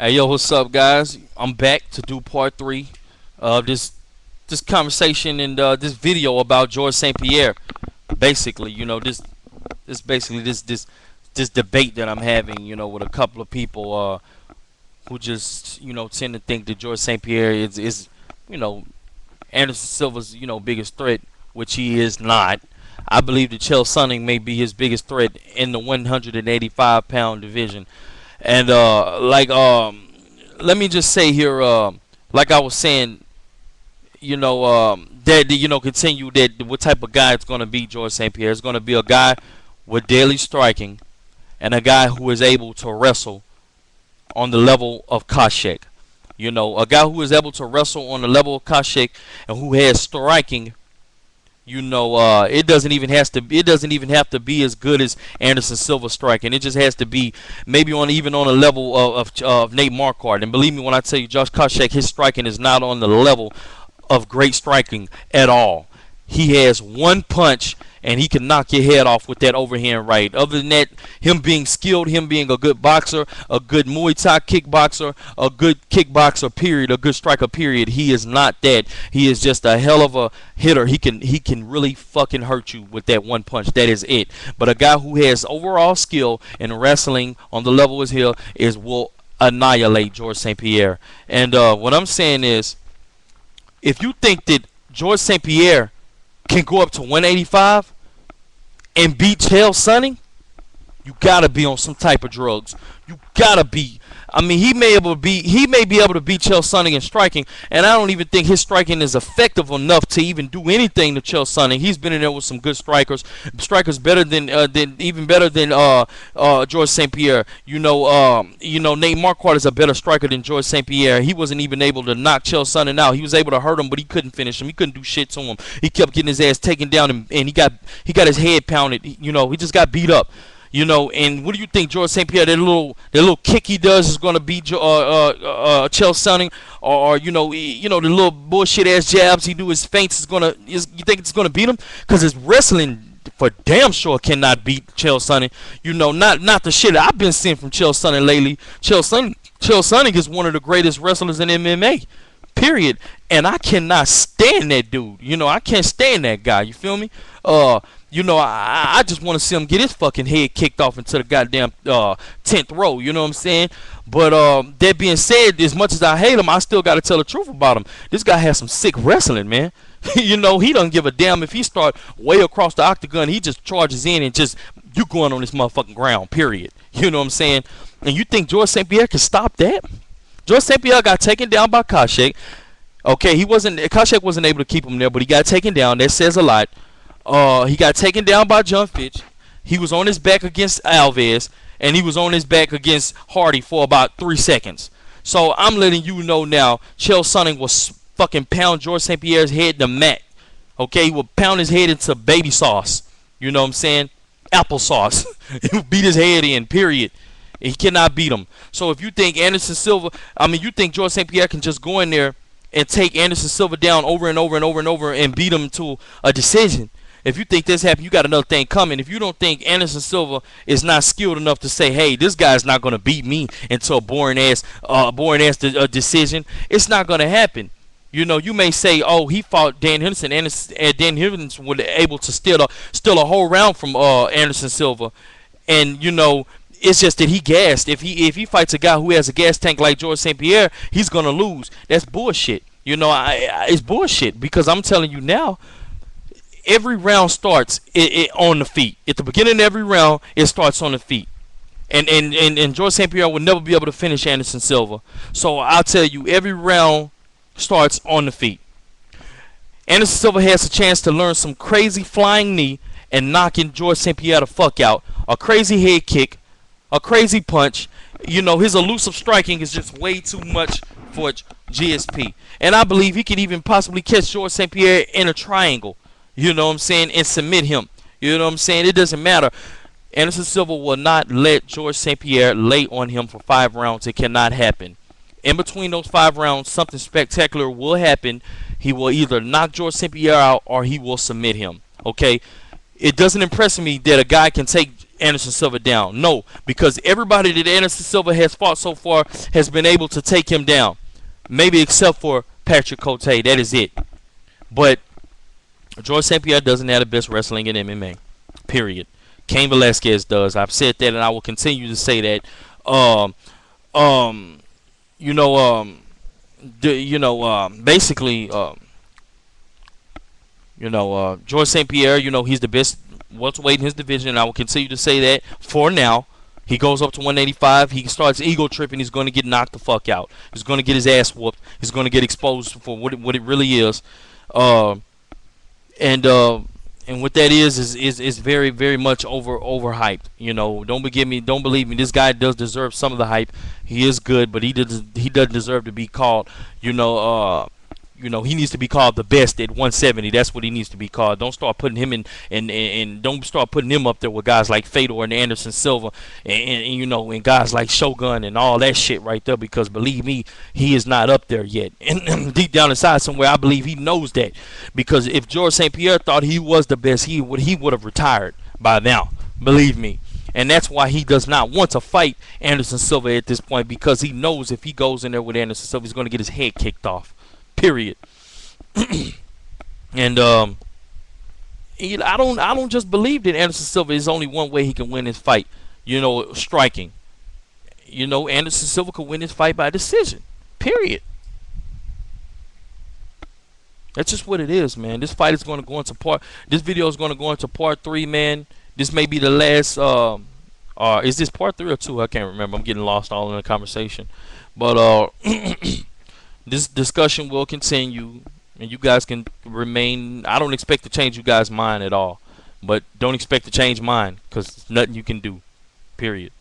Hey yo, what's up, guys? I'm back to do part three of this conversation and this video about George St. Pierre. Basically, this debate that I'm having, with a couple of people who just tend to think that George St. Pierre is you know Anderson Silva's biggest threat, which he is not. I believe that Chael Sonnen may be his biggest threat in the 185-pound division. And let me just say here, like I was saying, that continue that what type of guy it's gonna be. George St. Pierre is gonna be a guy with daily striking and a guy who is able to wrestle on the level of Koscheck. A guy who is able to wrestle on the level of Koscheck and who has striking. It doesn't even have to be as good as Anderson Silva striking. It just has to be maybe even on a level of Nate Marquardt. And believe me when I tell you, Josh Koscheck, his striking is not on the level of great striking at all. He has one punch and he can knock your head off with that overhand right. Other than that, him being skilled, him being a good boxer, a good Muay Thai kickboxer, a good kickboxer period, a good striker period, he is not that. He is just a hell of a hitter. He can really fucking hurt you with that one punch. That is it. But a guy who has overall skill in wrestling on the level as hill will annihilate George St. Pierre. And what I'm saying is, if you think that George St. Pierre can go up to 185 and beat Chael Sonnen, you gotta be on some type of drugs. You gotta be. I mean, he may be able to beat Chael Sonnen in striking, and I don't even think his striking is effective enough to even do anything to Chael Sonnen. He's been in there with some good strikers better than George St. Pierre. Nate Marquardt is a better striker than George St. Pierre. He wasn't even able to knock Chael Sonnen out. He was able to hurt him, but he couldn't finish him. He couldn't do shit to him. He kept getting his ass taken down, and he got his head pounded. He just got beat up. And what do you think, George St. Pierre? That little kick he does is going to beat Chael Sonnen, or the little bullshit ass jabs he do, his feints you think it's gonna beat him? Because his wrestling for damn sure cannot beat Chael Sonnen. Not the shit I've been seeing from Chael Sonnen lately. Chael Sonnen is one of the greatest wrestlers in MMA. Period. And I cannot stand that dude. I can't stand that guy. You feel me? I just want to see him get his fucking head kicked off into the goddamn 10th row. You know what I'm saying? But that being said, as much as I hate him, I still got to tell the truth about him. This guy has some sick wrestling, man. He doesn't give a damn if he start way across the octagon. He just charges in and just, you going on this motherfucking ground, period. You know what I'm saying? And you think George St. Pierre can stop that? George St. Pierre got taken down by Koscheck. Okay, Koscheck wasn't able to keep him there, but he got taken down. That says a lot. He got taken down by John Fitch. He was on his back against Alves, and he was on his back against Hardy for about 3 seconds. So I'm letting you know now, Chael Sonnen will fucking pound George St. Pierre's head to mat. Okay, he will pound his head into baby sauce. You know what I'm saying? Applesauce. He will beat his head in, period. He cannot beat him. So if you think you think George St. Pierre can just go in there and take Anderson Silva down over and over and over and over and beat him to a decision, if you think this happened, you got another thing coming. If you don't think Anderson Silva is not skilled enough to say, hey, this guy's not going to beat me into a boring ass decision, it's not going to happen. You may say, oh, he fought Dan Henderson, and Dan Henderson was able to steal a whole round from Anderson Silva. And, it's just that he gassed. If he fights a guy who has a gas tank like George St. Pierre, he's going to lose. That's bullshit. It's bullshit, because I'm telling you now, every round starts on the feet. At the beginning of every round, it starts on the feet. And George St. Pierre will never be able to finish Anderson Silva. So I'll tell you, every round starts on the feet. Anderson Silva has a chance to learn some crazy flying knee and knocking George St. Pierre the fuck out. A crazy head kick, a crazy punch. His elusive striking is just way too much for GSP. And I believe he could even possibly catch George St. Pierre in a triangle. You know what I'm saying? And submit him. You know what I'm saying? It doesn't matter. Anderson Silva will not let George St. Pierre lay on him for 5 rounds. It cannot happen. In between those 5 rounds, something spectacular will happen. He will either knock George St. Pierre out or he will submit him. Okay? It doesn't impress me that a guy can take Anderson Silva down. No, because everybody that Anderson Silva has fought so far has been able to take him down. Maybe except for Patrick Cote. That is it. But George St. Pierre doesn't have the best wrestling in MMA. Period. Cain Velasquez does. I've said that, and I will continue to say that. Um, you know, basically, George St. Pierre, he's the best welterweight in his division, and I will continue to say that for now. He goes up to 185. He starts ego tripping. He's going to get knocked the fuck out. He's going to get his ass whooped. He's going to get exposed for what it really is. And what that is very, very much overhyped. Don't believe me. This guy does deserve some of the hype. He is good, but he doesn't deserve to be called. He needs to be called the best at 170. That's what he needs to be called. Don't start putting him and don't start putting him up there with guys like Fedor and Anderson Silva and guys like Shogun and all that shit right there, because believe me, he is not up there yet. And deep down inside somewhere, I believe he knows that, because if George St. Pierre thought he was the best, he would have retired by now. Believe me. And that's why he does not want to fight Anderson Silva at this point, because he knows if he goes in there with Anderson Silva, he's going to get his head kicked off. Period. And I don't just believe that Anderson Silva is only one way he can win his fight. Striking. Anderson Silva could win his fight by decision. Period. That's just what it is, man. This fight is going to go into this video is going to go into part 3, man. This may be the last is this part 3 or 2? I can't remember. I'm getting lost all in the conversation. But this discussion will continue, and you guys can remain. I don't expect to change you guys' mind at all, but don't expect to change mine, because there's nothing you can do. Period.